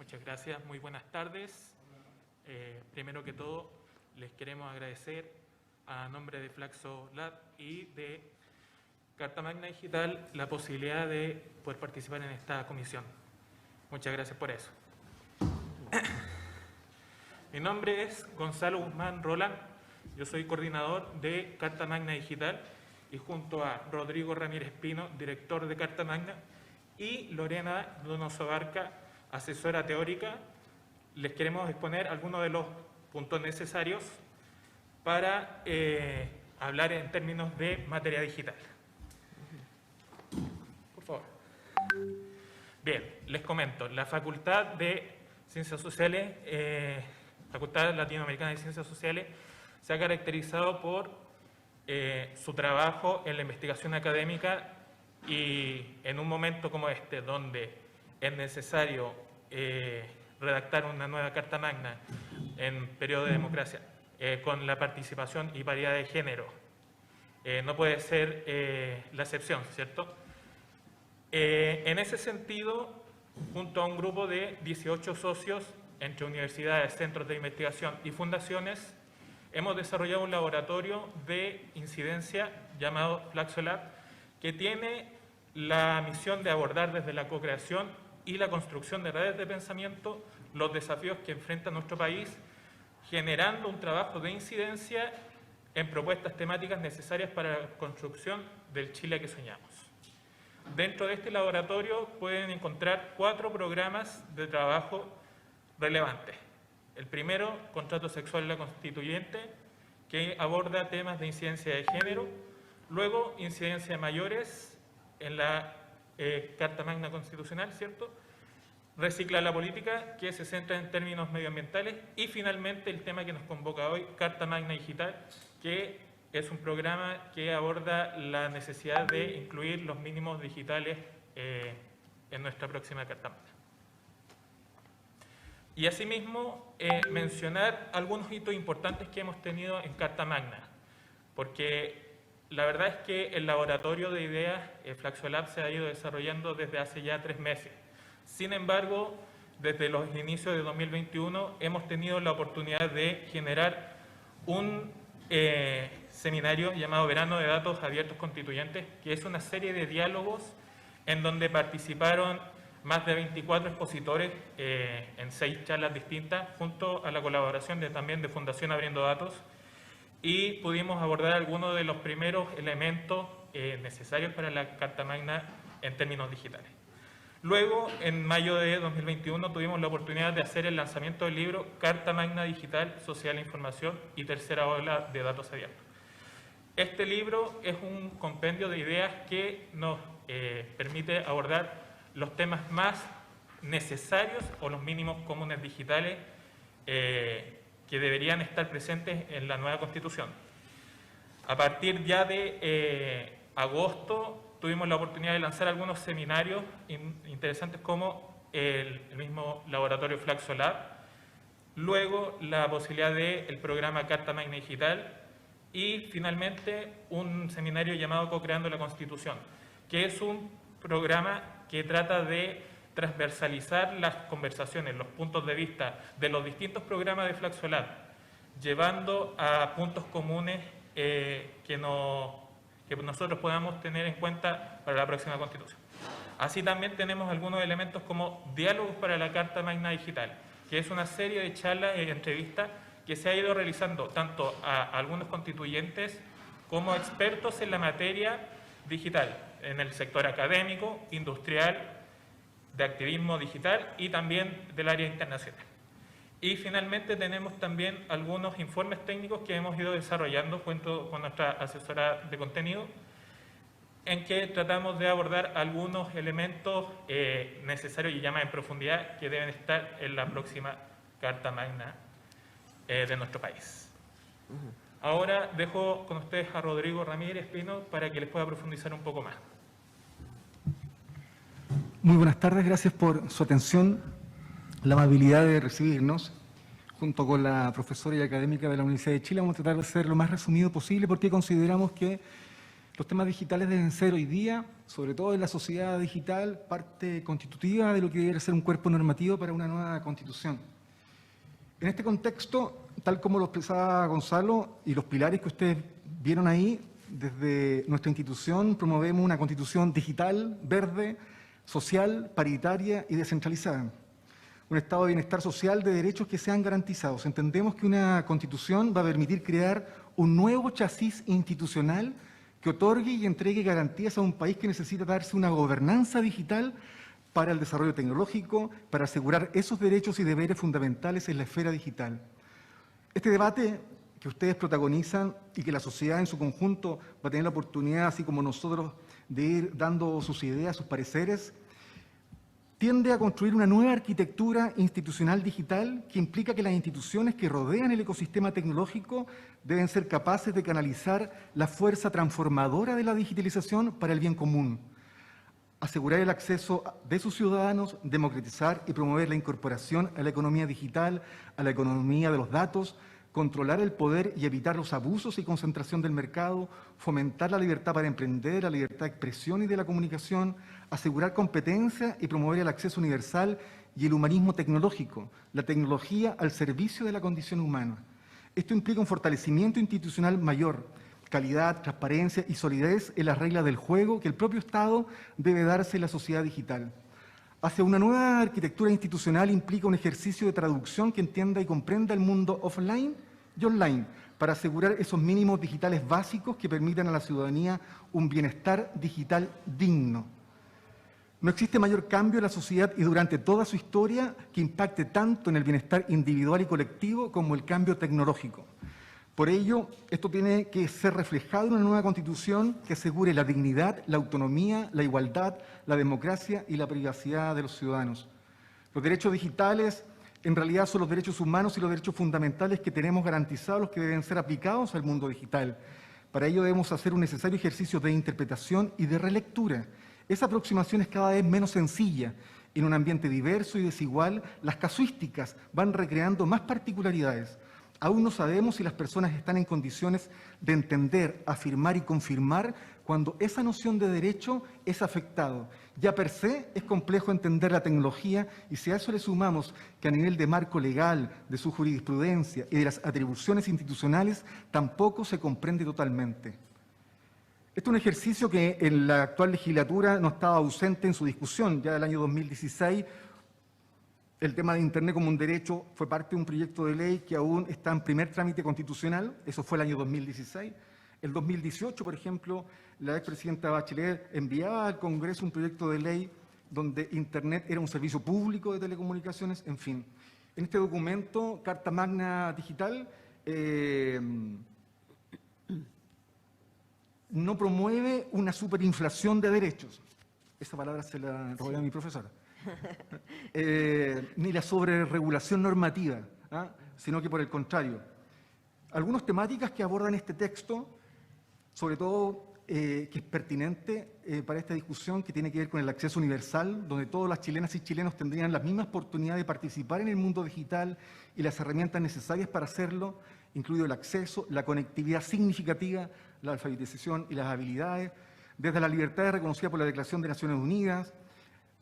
Muchas gracias, muy buenas tardes. Primero que todo, les queremos agradecer a nombre de Flaxo Lab y de Carta Magna Digital la posibilidad de poder participar en esta comisión. Muchas gracias por eso. Mi nombre es Gonzalo Guzmán Roland, yo soy coordinador de Carta Magna Digital y junto a Rodrigo Ramírez Pino, director de Carta Magna, y Lorena Donoso Barca, asesora teórica, les queremos exponer algunos de los puntos necesarios para hablar en términos de materia digital. Por favor. Bien, les comento, la Facultad de Ciencias Sociales, Facultad Latinoamericana de Ciencias Sociales, se ha caracterizado por su trabajo en la investigación académica y en un momento como este, donde es necesario redactar una nueva Carta Magna en periodo de democracia con la participación y paridad de género, no puede ser la excepción, ¿cierto? En ese sentido, junto a un grupo de 18 socios entre universidades, centros de investigación y fundaciones, hemos desarrollado un laboratorio de incidencia llamado Flaxo Lab, que tiene la misión de abordar desde la co-creación y la construcción de redes de pensamiento los desafíos que enfrenta nuestro país, generando un trabajo de incidencia en propuestas temáticas necesarias para la construcción del Chile que soñamos. Dentro de este laboratorio pueden encontrar 4 programas de trabajo relevantes. El primero, Contrato Sexual en la Constituyente, que aborda temas de incidencia de género. Luego, Incidencia de Mayores en la Carta Magna Constitucional, ¿cierto? Recicla la Política, que se centra en términos medioambientales. Y finalmente, el tema que nos convoca hoy, Carta Magna Digital, que es un programa que aborda la necesidad de incluir los mínimos digitales en nuestra próxima Carta Magna. Y asimismo, mencionar algunos hitos importantes que hemos tenido en Carta Magna, porque la verdad es que el laboratorio de ideas, Flaxo Lab, se ha ido desarrollando desde hace ya 3 meses. Sin embargo, desde los inicios de 2021 hemos tenido la oportunidad de generar un seminario llamado Verano de Datos Abiertos Constituyentes, que es una serie de diálogos en donde participaron más de 24 expositores en 6 charlas distintas, junto a la colaboración también de Fundación Abriendo Datos, y pudimos abordar algunos de los primeros elementos necesarios para la Carta Magna en términos digitales. Luego, en mayo de 2021, tuvimos la oportunidad de hacer el lanzamiento del libro Carta Magna Digital, Sociedad de la Información y Tercera Ola de Datos Abiertos. Este libro es un compendio de ideas que nos permite abordar los temas más necesarios o los mínimos comunes digitales que deberían estar presentes en la nueva Constitución. A partir ya de agosto tuvimos la oportunidad de lanzar algunos seminarios interesantes como el mismo laboratorio Flaxo Lab, luego la posibilidad del programa Carta Magna Digital y finalmente un seminario llamado Co-creando la Constitución, que es un programa que trata de transversalizar las conversaciones, los puntos de vista de los distintos programas de Flaxo Lab, llevando a puntos comunes que nosotros podamos tener en cuenta para la próxima Constitución. Así también tenemos algunos elementos como Diálogos para la Carta Magna Digital, que es una serie de charlas y entrevistas que se ha ido realizando tanto a algunos constituyentes como a expertos en la materia digital, en el sector académico, industrial, de activismo digital y también del área internacional. Y finalmente tenemos también algunos informes técnicos que hemos ido desarrollando junto con nuestra asesora de contenido, en que tratamos de abordar algunos elementos necesarios y ya más en profundidad que deben estar en la próxima Carta Magna de nuestro país. Ahora dejo con ustedes a Rodrigo Ramírez Pino para que les pueda profundizar un poco más. Muy buenas tardes, gracias por su atención, la amabilidad de recibirnos. Junto con la profesora y académica de la Universidad de Chile vamos a tratar de ser lo más resumido posible porque consideramos que Los temas digitales deben ser hoy día, sobre todo en la sociedad digital, parte constitutiva de lo que debe ser un cuerpo normativo para una nueva Constitución. En este contexto, tal como lo expresaba Gonzalo, y los pilares que ustedes vieron ahí, desde nuestra institución promovemos una Constitución digital, verde, social, paritaria y descentralizada. Un estado de bienestar social de derechos que sean garantizados. Entendemos que una Constitución va a permitir crear un nuevo chasis institucional que otorgue y entregue garantías a un país que necesita darse una gobernanza digital para el desarrollo tecnológico, para asegurar esos derechos y deberes fundamentales en la esfera digital. Este debate que ustedes protagonizan y que la sociedad en su conjunto va a tener la oportunidad, así como nosotros, de ir dando sus ideas, sus pareceres, tiende a construir una nueva arquitectura institucional digital que implica que las instituciones que rodean el ecosistema tecnológico deben ser capaces de canalizar la fuerza transformadora de la digitalización para el bien común, asegurar el acceso de sus ciudadanos, democratizar y promover la incorporación a la economía digital, a la economía de los datos, controlar el poder y evitar los abusos y concentración del mercado, fomentar la libertad para emprender, la libertad de expresión y de la comunicación, asegurar competencia y promover el acceso universal y el humanismo tecnológico, la tecnología al servicio de la condición humana. Esto implica un fortalecimiento institucional mayor, calidad, transparencia y solidez en las reglas del juego que el propio Estado debe darse en la sociedad digital. Hacia una nueva arquitectura institucional implica un ejercicio de traducción que entienda y comprenda el mundo offline y online para asegurar esos mínimos digitales básicos que permitan a la ciudadanía un bienestar digital digno. No existe mayor cambio en la sociedad y durante toda su historia que impacte tanto en el bienestar individual y colectivo como el cambio tecnológico. Por ello, esto tiene que ser reflejado en una nueva Constitución que asegure la dignidad, la autonomía, la igualdad, la democracia y la privacidad de los ciudadanos. Los derechos digitales en realidad son los derechos humanos y los derechos fundamentales que tenemos garantizados, los que deben ser aplicados al mundo digital. Para ello debemos hacer un necesario ejercicio de interpretación y de relectura. Esa aproximación es cada vez menos sencilla. En un ambiente diverso y desigual, las casuísticas van recreando más particularidades. Aún no sabemos si las personas están en condiciones de entender, afirmar y confirmar cuando esa noción de derecho es afectado. Ya per se es complejo entender la tecnología y si a eso le sumamos que a nivel de marco legal, de su jurisprudencia y de las atribuciones institucionales, tampoco se comprende totalmente. Este es un ejercicio que en la actual legislatura no estaba ausente en su discusión. Ya del año 2016, el tema de Internet como un derecho fue parte de un proyecto de ley que aún está en primer trámite constitucional. Eso fue el año 2016. El 2018, por ejemplo, la expresidenta Bachelet enviaba al Congreso un proyecto de ley donde Internet era un servicio público de telecomunicaciones, en fin. En este documento, Carta Magna Digital, no promueve una superinflación de derechos. Esa palabra se la robé a mi profesora. Ni la sobreregulación normativa, sino que por el contrario. Algunas temáticas que abordan este texto, sobre todo que es pertinente para esta discusión, que tiene que ver con el acceso universal, donde todas las chilenas y chilenos tendrían la misma oportunidad de participar en el mundo digital y las herramientas necesarias para hacerlo, incluido el acceso, la conectividad significativa, la alfabetización y las habilidades, desde la libertad reconocida por la Declaración de Naciones Unidas,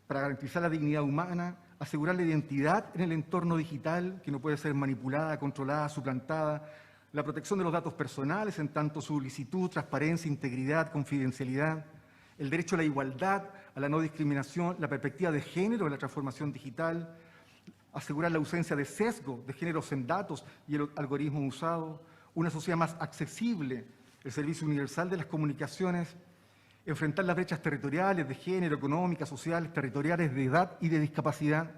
para garantizar la dignidad humana, asegurar la identidad en el entorno digital, que no puede ser manipulada, controlada, suplantada, la protección de los datos personales, en tanto su licitud, transparencia, integridad, confidencialidad, el derecho a la igualdad, a la no discriminación, la perspectiva de género en la transformación digital, asegurar la ausencia de sesgo de géneros en datos y el algoritmo usado, una sociedad más accesible, el servicio universal de las comunicaciones, enfrentar las brechas territoriales de género, económicas, sociales, territoriales, de edad y de discapacidad,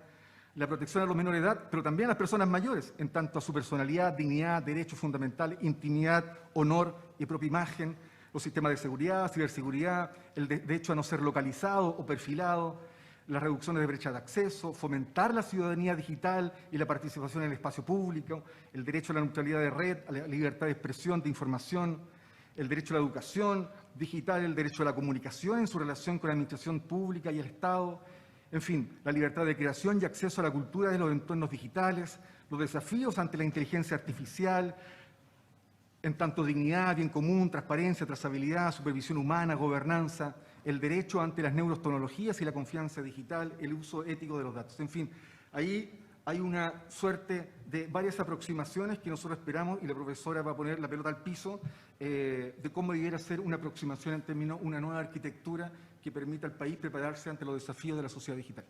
la protección a los menores de edad, pero también a las personas mayores, en tanto a su personalidad, dignidad, derechos fundamentales, intimidad, honor y propia imagen, los sistemas de seguridad, ciberseguridad, el derecho a no ser localizado o perfilado, las reducciones de brechas de acceso, fomentar la ciudadanía digital y la participación en el espacio público, el derecho a la neutralidad de red, a la libertad de expresión, de información, el derecho a la educación digital, el derecho a la comunicación en su relación con la administración pública y el Estado, en fin, la libertad de creación y acceso a la cultura de los entornos digitales, los desafíos ante la inteligencia artificial, en tanto dignidad, bien común, transparencia, trazabilidad, supervisión humana, gobernanza, el derecho ante las neurotecnologías y la confianza digital, el uso ético de los datos. En fin, ahí hay una suerte de varias aproximaciones que nosotros esperamos, y la profesora va a poner la pelota al piso, de cómo debiera ser una aproximación en términos de una nueva arquitectura que permita al país prepararse ante los desafíos de la sociedad digital.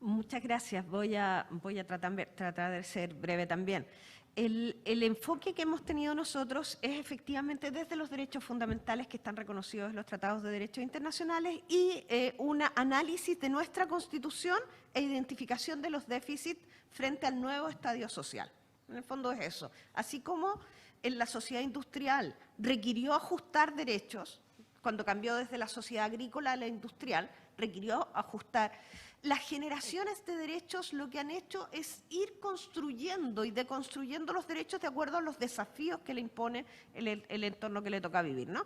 Muchas gracias. Voy a tratar de ser breve también. El enfoque que hemos tenido nosotros es efectivamente desde los derechos fundamentales que están reconocidos en los tratados de derechos internacionales y un análisis de nuestra Constitución e identificación de los déficits frente al nuevo estadio social. En el fondo es eso. Así como en la sociedad industrial requirió ajustar derechos, cuando cambió desde la sociedad agrícola a la industrial, requirió ajustar. Las generaciones de derechos lo que han hecho es ir construyendo y deconstruyendo los derechos de acuerdo a los desafíos que le impone el entorno que le toca vivir, ¿no?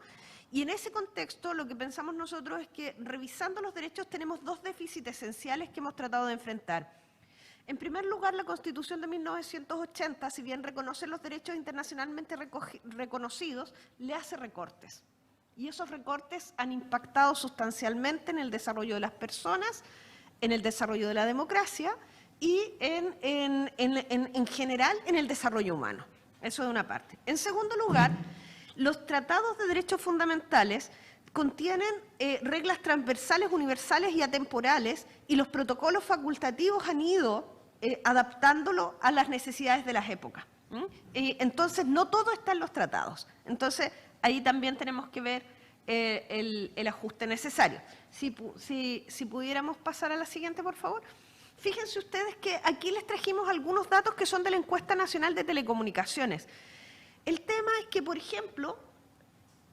Y en ese contexto lo que pensamos nosotros es que revisando los derechos tenemos dos déficits esenciales que hemos tratado de enfrentar. En primer lugar, la Constitución de 1980, si bien reconoce los derechos internacionalmente reconocidos, le hace recortes. Y esos recortes han impactado sustancialmente en el desarrollo de las personas, en el desarrollo de la democracia y en general en el desarrollo humano. Eso de una parte. En segundo lugar, los tratados de derechos fundamentales contienen reglas transversales, universales y atemporales, y los protocolos facultativos han ido adaptándolo a las necesidades de las épocas. Entonces, no todo está en los tratados. Entonces, ahí también tenemos que ver el ajuste necesario. Si pudiéramos pasar a la siguiente, por favor. Fíjense ustedes que aquí les trajimos algunos datos que son de la Encuesta Nacional de Telecomunicaciones. El tema es que, por ejemplo,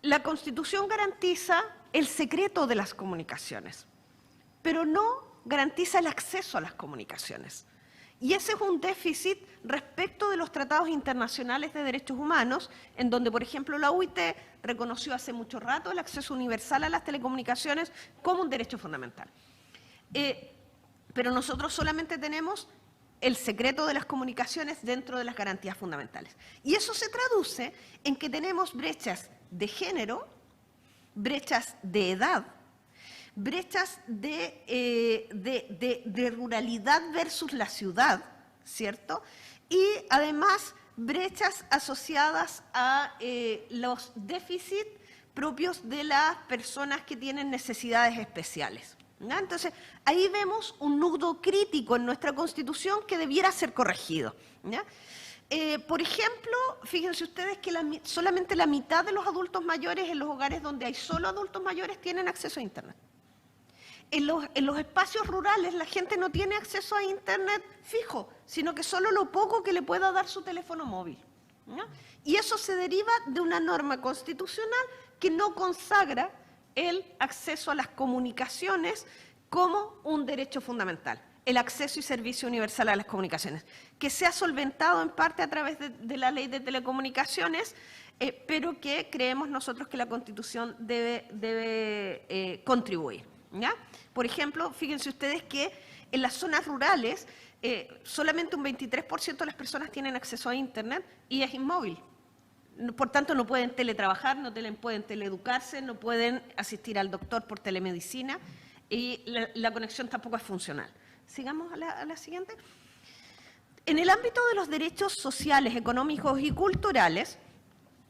la Constitución garantiza el secreto de las comunicaciones, pero no garantiza el acceso a las comunicaciones. Y ese es un déficit respecto de los tratados internacionales de derechos humanos, en donde, por ejemplo, la OIT reconoció hace mucho rato el acceso universal a las telecomunicaciones como un derecho fundamental. Pero nosotros solamente tenemos el secreto de las comunicaciones dentro de las garantías fundamentales. Y eso se traduce en que tenemos brechas de género, brechas de edad, brechas de ruralidad versus la ciudad, ¿cierto? Y además brechas asociadas a los déficits propios de las personas que tienen necesidades especiales, ¿no? Entonces, ahí vemos un nudo crítico en nuestra Constitución que debiera ser corregido, ¿no? Por ejemplo, fíjense ustedes que solamente la mitad de los adultos mayores en los hogares donde hay solo adultos mayores tienen acceso a Internet. En los espacios rurales la gente no tiene acceso a Internet fijo, sino que solo lo poco que le pueda dar su teléfono móvil, ¿no? Y eso se deriva de una norma constitucional que no consagra el acceso a las comunicaciones como un derecho fundamental, el acceso y servicio universal a las comunicaciones, que se ha solventado en parte a través de la Ley de Telecomunicaciones, pero que creemos nosotros que la Constitución debe contribuir, ¿ya? Por ejemplo, fíjense ustedes que en las zonas rurales solamente un 23% de las personas tienen acceso a Internet y es inmóvil. Por tanto, no pueden teletrabajar, no pueden teleeducarse, no pueden asistir al doctor por telemedicina y la conexión tampoco es funcional. Sigamos a la siguiente. En el ámbito de los derechos sociales, económicos y culturales,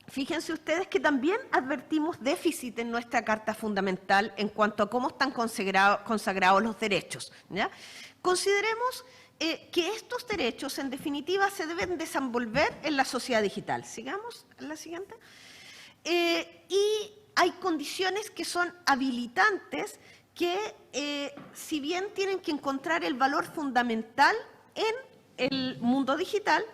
fíjense ustedes que también advertimos déficit en nuestra Carta Fundamental en cuanto a cómo están consagrados los derechos, ¿ya? Consideremos que estos derechos, en definitiva, se deben desenvolver en la sociedad digital. Sigamos a la siguiente. Y hay condiciones que son habilitantes que, si bien tienen que encontrar el valor fundamental en el mundo digital,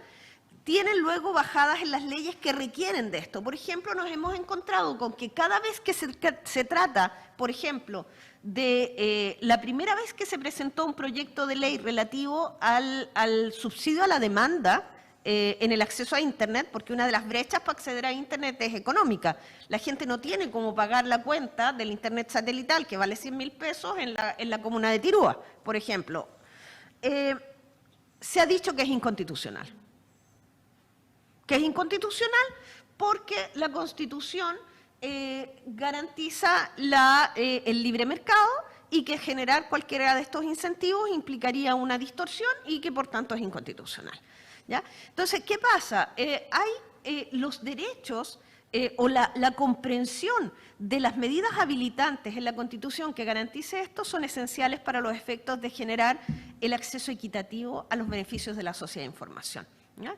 tienen luego bajadas en las leyes que requieren de esto. Por ejemplo, nos hemos encontrado con que cada vez que se trata, por ejemplo, de la primera vez que se presentó un proyecto de ley relativo al subsidio a la demanda en el acceso a Internet, porque una de las brechas para acceder a Internet es económica. La gente no tiene cómo pagar la cuenta del Internet satelital, que vale 100.000 pesos en la comuna de Tirúa, por ejemplo. Se ha dicho que es inconstitucional. que es inconstitucional porque la Constitución garantiza el libre mercado y que generar cualquiera de estos incentivos implicaría una distorsión y que por tanto es inconstitucional, ¿ya? Entonces, ¿qué pasa? Hay los derechos o la comprensión de las medidas habilitantes en la Constitución que garantice esto son esenciales para los efectos de generar el acceso equitativo a los beneficios de la sociedad de información, ¿ya?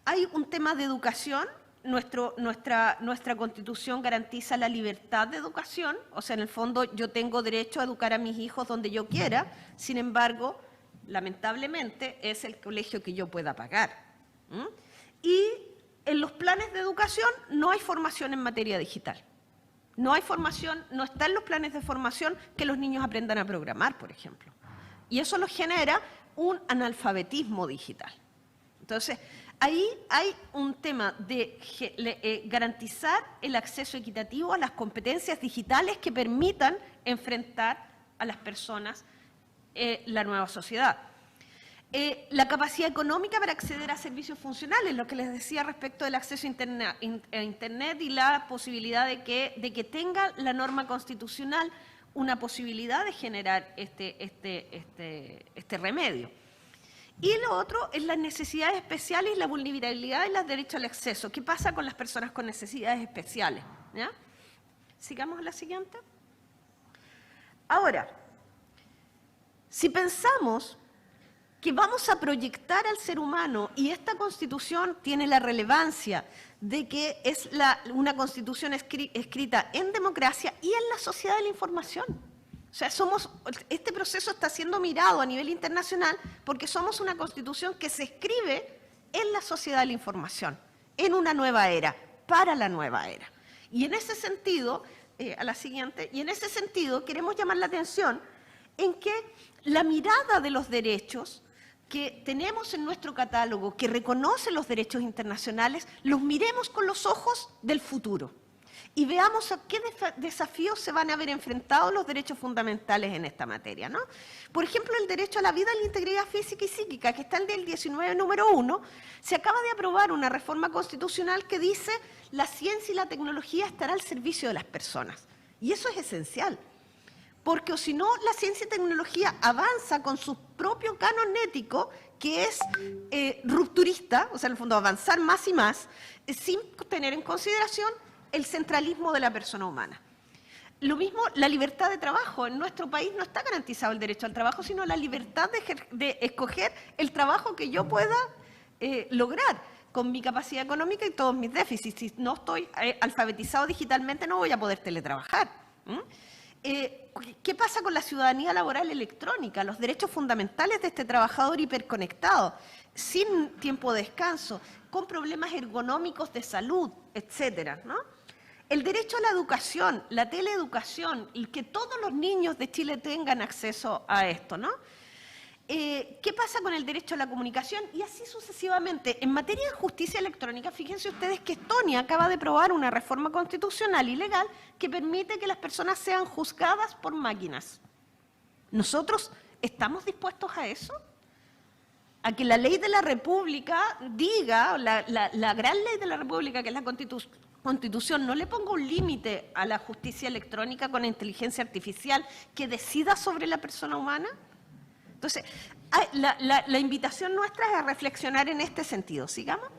Hay un tema de educación. Nuestra Constitución garantiza la libertad de educación, o sea, en el fondo yo tengo derecho a educar a mis hijos donde yo quiera, sin embargo, lamentablemente es el colegio que yo pueda pagar. Y en los planes de educación no hay formación en materia digital. No hay formación, no está en los planes de formación que los niños aprendan a programar, por ejemplo. Y eso los genera un analfabetismo digital. Entonces, ahí hay un tema de garantizar el acceso equitativo a las competencias digitales que permitan enfrentar a las personas la nueva sociedad. La capacidad económica para acceder a servicios funcionales, lo que les decía respecto del acceso a Internet y la posibilidad de que tenga la norma constitucional una posibilidad de generar este remedio. Y lo otro es las necesidades especiales y la vulnerabilidad de los derechos al acceso. ¿Qué pasa con las personas con necesidades especiales? ¿Ya? Sigamos a la siguiente. Ahora, si pensamos que vamos a proyectar al ser humano, y esta Constitución tiene la relevancia de que es una Constitución escrita en democracia y en la sociedad de la información. O sea, este proceso está siendo mirado a nivel internacional porque somos una Constitución que se escribe en la sociedad de la información, en una nueva era, para la nueva era. Y en ese sentido, a la siguiente, y en ese sentido queremos llamar la atención en que la mirada de los derechos que tenemos en nuestro catálogo, que reconoce los derechos internacionales, los miremos con los ojos del futuro. Y veamos a qué desafíos se van a ver enfrentados los derechos fundamentales en esta materia, ¿no? Por ejemplo, el derecho a la vida y la integridad física y psíquica, que está en el 19, número 1, se acaba de aprobar una reforma constitucional que dice la ciencia y la tecnología estará al servicio de las personas. Y eso es esencial, porque o si no, la ciencia y tecnología avanza con su propio canon ético, que es rupturista, o sea, en el fondo avanzar más y más, sin tener en consideración el centralismo de la persona humana. Lo mismo, la libertad de trabajo. En nuestro país no está garantizado el derecho al trabajo, sino la libertad de escoger el trabajo que yo pueda lograr con mi capacidad económica y todos mis déficits. Si no estoy alfabetizado digitalmente, no voy a poder teletrabajar. ¿Qué pasa con la ciudadanía laboral electrónica? Los derechos fundamentales de este trabajador hiperconectado, sin tiempo de descanso, con problemas ergonómicos de salud, etcétera, ¿no? El derecho a la educación, la teleeducación, y que todos los niños de Chile tengan acceso a esto, ¿no? ¿Qué pasa con el derecho a la comunicación? Y así sucesivamente. En materia de justicia electrónica, fíjense ustedes que Estonia acaba de aprobar una reforma constitucional y legal que permite que las personas sean juzgadas por máquinas. ¿Nosotros estamos dispuestos a eso? A que la ley de la República diga, la gran ley de la República, que es la Constitución, no le ponga un límite a la justicia electrónica con inteligencia artificial que decida sobre la persona humana. Entonces, la invitación nuestra es a reflexionar en este sentido. ¿Sigamos?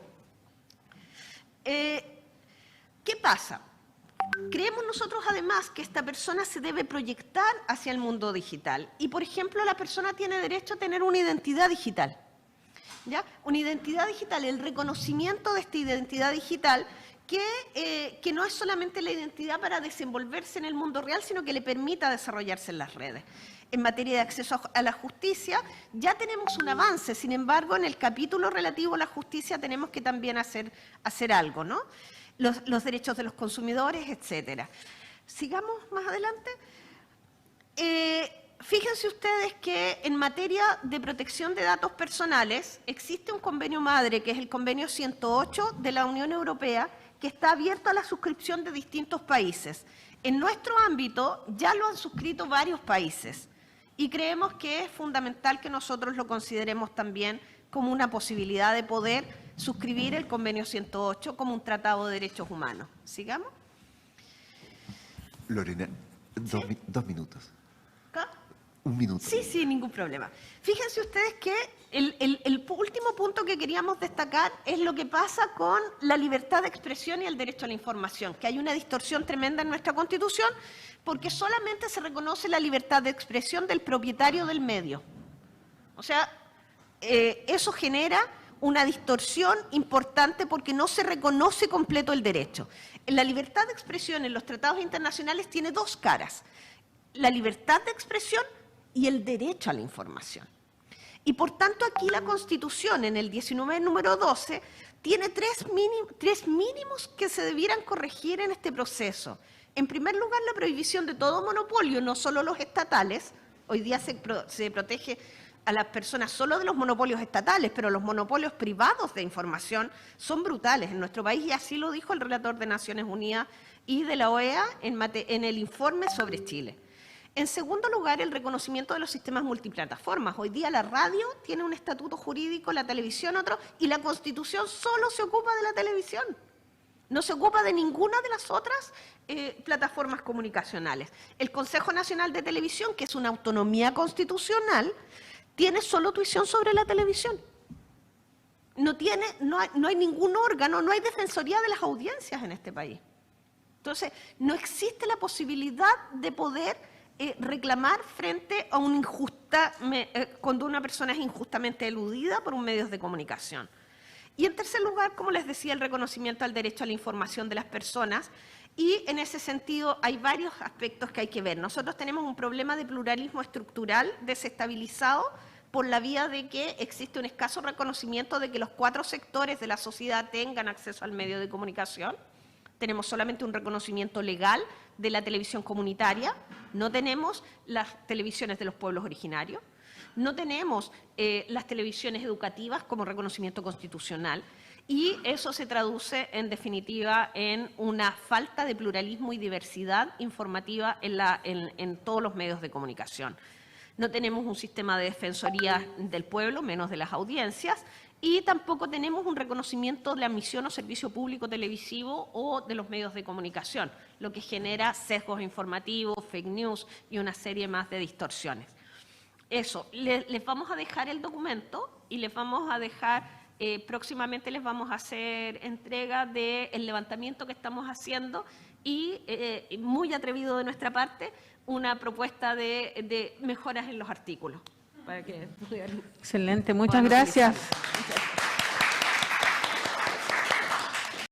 ¿Qué pasa? Creemos nosotros además que esta persona se debe proyectar hacia el mundo digital. Y, por ejemplo, la persona tiene derecho a tener una identidad digital. ¿Ya? Una identidad digital, el reconocimiento de esta identidad digital que no es solamente la identidad para desenvolverse en el mundo real, sino que le permita desarrollarse en las redes. En materia de acceso a la justicia ya tenemos un avance, sin embargo, en el capítulo relativo a la justicia tenemos que también hacer algo, ¿no? Los derechos de los consumidores, etcétera. Sigamos más adelante. Fíjense ustedes que en materia de protección de datos personales existe un convenio madre, que es el convenio 108 de la Unión Europea, que está abierto a la suscripción de distintos países. En nuestro ámbito ya lo han suscrito varios países y creemos que es fundamental que nosotros lo consideremos también como una posibilidad de poder suscribir el convenio 108 como un tratado de derechos humanos. ¿Sigamos? Lorena, dos minutos. ¿Acá? Un minuto. Sí, ningún problema. Fíjense ustedes que el último punto que queríamos destacar es lo que pasa con la libertad de expresión y el derecho a la información, que hay una distorsión tremenda en nuestra Constitución porque solamente se reconoce la libertad de expresión del propietario del medio. O sea, eso genera una distorsión importante porque no se reconoce completo el derecho. La libertad de expresión en los tratados internacionales tiene dos caras: la libertad de expresión y el derecho a la información. Y por tanto aquí la Constitución, en el 19, número 12, tiene tres mínimos que se debieran corregir en este proceso. En primer lugar, la prohibición de todo monopolio, no solo los estatales. Hoy día se protege a las personas solo de los monopolios estatales, pero los monopolios privados de información son brutales en nuestro país, y así lo dijo el relator de Naciones Unidas y de la OEA en el informe sobre Chile. En segundo lugar, el reconocimiento de los sistemas multiplataformas. Hoy día la radio tiene un estatuto jurídico, la televisión otro, y la Constitución solo se ocupa de la televisión. No se ocupa de ninguna de las otras plataformas comunicacionales. El Consejo Nacional de Televisión, que es una autonomía constitucional, tiene solo tuición sobre la televisión. No hay ningún órgano, no hay defensoría de las audiencias en este país. Entonces, no existe la posibilidad de poder reclamar frente a cuando una persona es injustamente eludida por un medio de comunicación. Y en tercer lugar, como les decía, el reconocimiento al derecho a la información de las personas, y en ese sentido hay varios aspectos que hay que ver. Nosotros tenemos un problema de pluralismo estructural desestabilizado por la vía de que existe un escaso reconocimiento de que los 4 sectores de la sociedad tengan acceso al medio de comunicación. Tenemos solamente un reconocimiento legal de la televisión comunitaria, no tenemos las televisiones de los pueblos originarios, no tenemos las televisiones educativas como reconocimiento constitucional, y eso se traduce en definitiva en una falta de pluralismo y diversidad informativa en todos los medios de comunicación. No tenemos un sistema de defensoría del pueblo, menos de las audiencias, y tampoco tenemos un reconocimiento de la misión o servicio público televisivo o de los medios de comunicación, lo que genera sesgos informativos, fake news y una serie más de distorsiones. Eso, les vamos a dejar el documento y les vamos a dejar, próximamente les vamos a hacer entrega del levantamiento que estamos haciendo y, muy atrevido de nuestra parte, una propuesta de mejoras en los artículos. Para que Excelente, muchas gracias. Muchas gracias.